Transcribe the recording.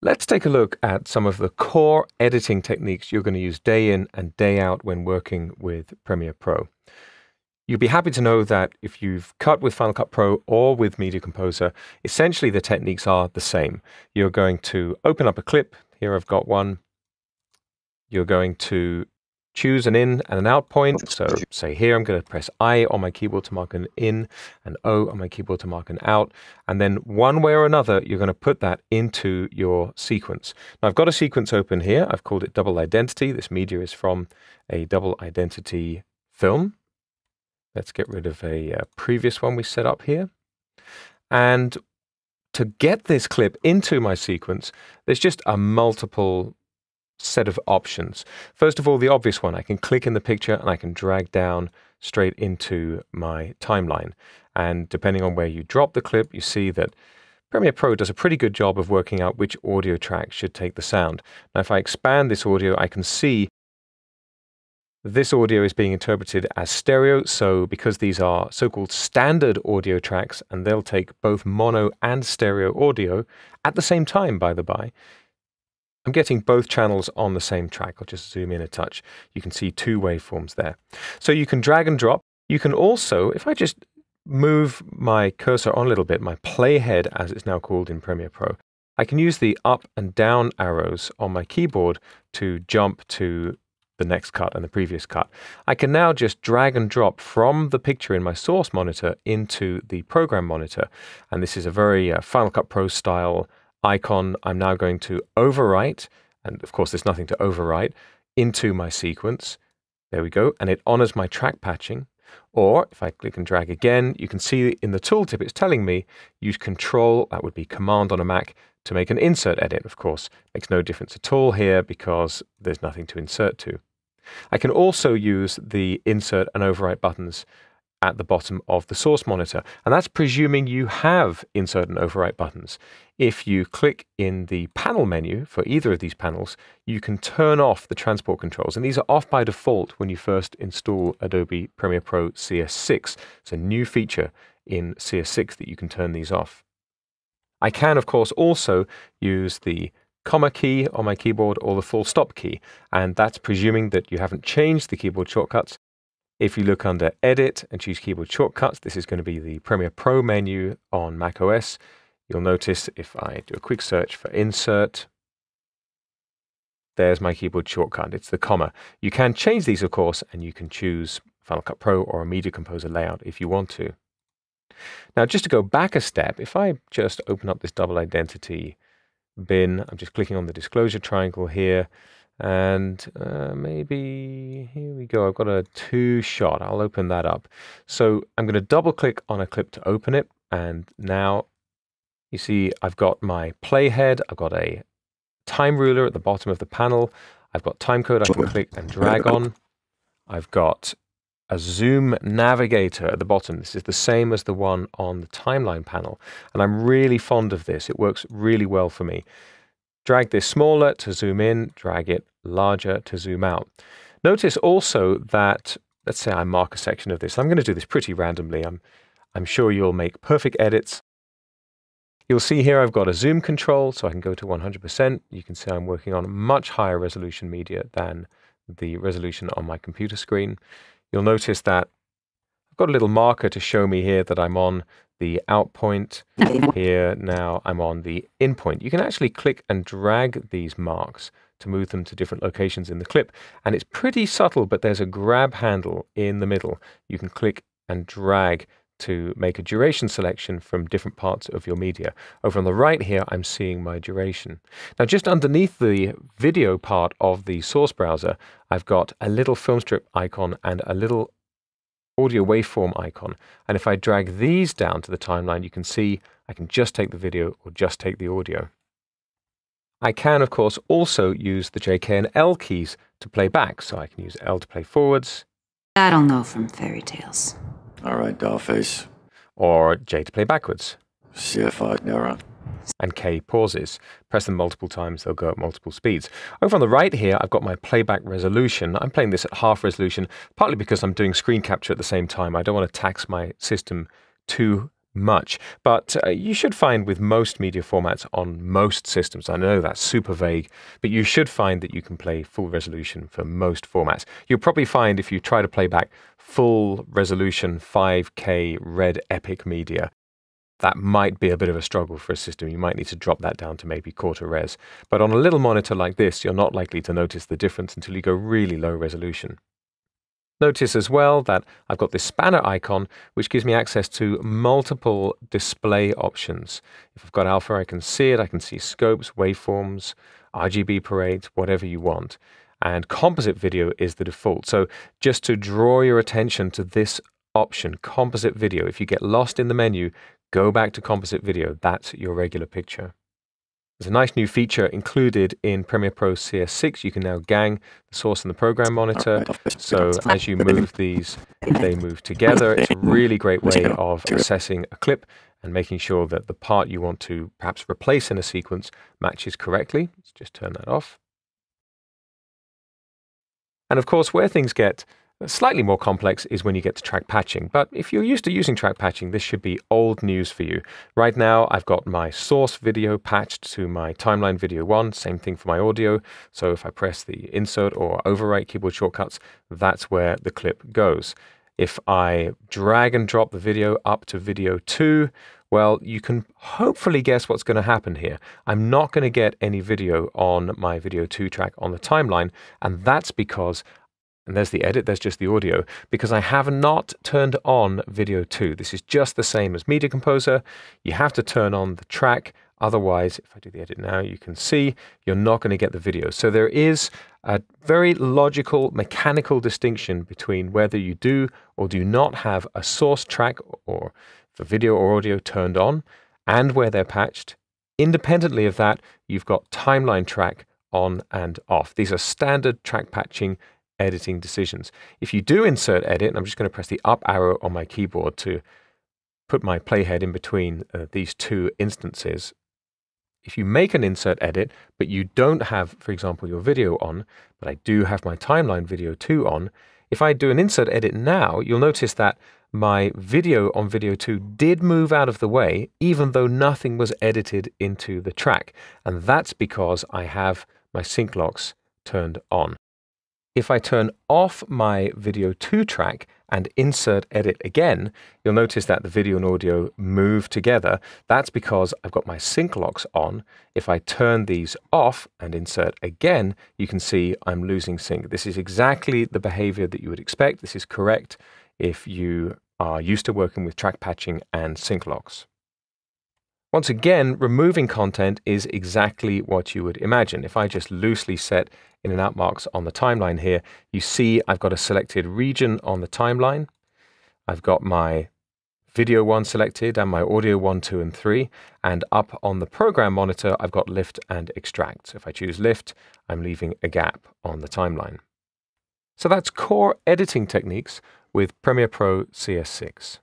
Let's take a look at some of the core editing techniques you're going to use day in and day out when working with Premiere Pro. You'll be happy to know that if you've cut with Final Cut Pro or with Media Composer, essentially the techniques are the same. You're going to open up a clip. Here I've got one. You're going to choose an in and an out point. So say here I'm going to press I on my keyboard to mark an in and O on my keyboard to mark an out. And then one way or another, you're going to put that into your sequence. Now I've got a sequence open here. I've called it Double Identity. This media is from a Double Identity film. Let's get rid of a previous one we set up here. And to get this clip into my sequence, there's just a multiple set of options. First of all, the obvious one, I can click in the picture and I can drag down straight into my timeline. And depending on where you drop the clip, you see that Premiere Pro does a pretty good job of working out which audio track should take the sound. Now, if I expand this audio, I can see this audio is being interpreted as stereo. So because these are so-called standard audio tracks, and they'll take both mono and stereo audio at the same time, by the by, I'm getting both channels on the same track. I'll just zoom in a touch. You can see two waveforms there. So you can drag and drop. You can also, if I just move my cursor on a little bit, my playhead, as it's now called in Premiere Pro, I can use the up and down arrows on my keyboard to jump to the next cut and the previous cut. I can now just drag and drop from the picture in my source monitor into the program monitor. And this is a very Final Cut Pro style icon. I'm now going to overwrite, and of course there's nothing to overwrite, into my sequence. There we go, and it honors my track patching. Or if I click and drag again, you can see in the tooltip it's telling me use Control, that would be Command on a Mac, to make an insert edit. Of course, makes no difference at all here because there's nothing to insert to. I can also use the insert and overwrite buttons at the bottom of the source monitor, and that's presuming you have insert and overwrite buttons. If you click in the panel menu for either of these panels, you can turn off the transport controls, and these are off by default when you first install Adobe Premiere Pro CS6. It's a new feature in CS6 that you can turn these off. I can, of course, also use the comma key on my keyboard or the full stop key, and that's presuming that you haven't changed the keyboard shortcuts. If you look under Edit and choose Keyboard Shortcuts, this is going to be the Premiere Pro menu on macOS. You'll notice if I do a quick search for Insert, there's my keyboard shortcut. It's the comma. You can change these, of course, and you can choose Final Cut Pro or a Media Composer layout if you want to. Now, just to go back a step, if I just open up this Double Identity bin, I'm just clicking on the disclosure triangle here, and maybe, here we go, I've got a two-shot. I'll open that up. So I'm going to double-click on a clip to open it, and now you see I've got my playhead, I've got a time ruler at the bottom of the panel, I've got timecode I can click and drag on, I've got a zoom navigator at the bottom. This is the same as the one on the timeline panel, and I'm really fond of this. It works really well for me. Drag this smaller to zoom in, drag it larger to zoom out. Notice also that, let's say I mark a section of this. I'm going to do this pretty randomly. I'm sure you'll make perfect edits. You'll see here I've got a zoom control, so I can go to 100%. You can see I'm working on much higher resolution media than the resolution on my computer screen. You'll notice that I've got a little marker to show me here that I'm on the out point. Here now I'm on the in point. You can actually click and drag these marks to move them to different locations in the clip. And it's pretty subtle, but there's a grab handle in the middle. You can click and drag to make a duration selection from different parts of your media. Over on the right here, I'm seeing my duration. Now, just underneath the video part of the source browser, I've got a little film strip icon and a little audio waveform icon. And if I drag these down to the timeline, you can see I can just take the video or just take the audio. I can, of course, also use the J, K, and L keys to play back. So I can use L to play forwards. I don't know from fairy tales. All right, dollface. Or J to play backwards. CF5 neuron. And K pauses. Press them multiple times, they'll go at multiple speeds. Over on the right here, I've got my playback resolution. I'm playing this at half resolution, partly because I'm doing screen capture at the same time. I don't want to tax my system too much. But you should find with most media formats on most systems, I know that's super vague, but you should find that you can play full resolution for most formats. You'll probably find if you try to play back full resolution 5K Red Epic media, that might be a bit of a struggle for a system. You might need to drop that down to maybe quarter res. But on a little monitor like this, you're not likely to notice the difference until you go really low resolution. Notice as well that I've got this spanner icon, which gives me access to multiple display options. If I've got alpha, I can see it. I can see scopes, waveforms, RGB parades, whatever you want. And composite video is the default. So just to draw your attention to this option, composite video, if you get lost in the menu, go back to composite video. That's your regular picture. There's a nice new feature included in Premiere Pro CS6. You can now gang the source and the program monitor. So as you move these, they move together. It's a really great way of assessing a clip and making sure that the part you want to perhaps replace in a sequence matches correctly. Let's just turn that off. And of course, where things get slightly more complex is when you get to track patching. But if you're used to using track patching, this should be old news for you. Right now, I've got my source video patched to my timeline video 1. Same thing for my audio. So if I press the insert or overwrite keyboard shortcuts, that's where the clip goes. If I drag and drop the video up to video 2, well, you can hopefully guess what's going to happen here. I'm not going to get any video on my video 2 track on the timeline, and that's because, and there's the edit, there's just the audio, because I have not turned on video 2. This is just the same as Media Composer. You have to turn on the track. Otherwise, if I do the edit now, you can see you're not going to get the video. So there is a very logical, mechanical distinction between whether you do or do not have a source track or for video or audio turned on and where they're patched. Independently of that, you've got timeline track on and off. These are standard track patching editing decisions. If you do insert edit, and I'm just going to press the up arrow on my keyboard to put my playhead in between these two instances. If you make an insert edit, but you don't have, for example, your video on, but I do have my timeline video 2 on, if I do an insert edit now, you'll notice that my video on video 2 did move out of the way, even though nothing was edited into the track. And that's because I have my sync locks turned on. If I turn off my video 2 track and insert edit again, you'll notice that the video and audio move together. That's because I've got my sync locks on. If I turn these off and insert again, you can see I'm losing sync. This is exactly the behavior that you would expect. This is correct if you are used to working with track patching and sync locks. Once again, removing content is exactly what you would imagine. If I just loosely set in and out marks on the timeline here, you see I've got a selected region on the timeline. I've got my video 1 selected and my audio 1, 2, and 3. And up on the program monitor, I've got lift and extract. So if I choose lift, I'm leaving a gap on the timeline. So that's core editing techniques with Premiere Pro CS6.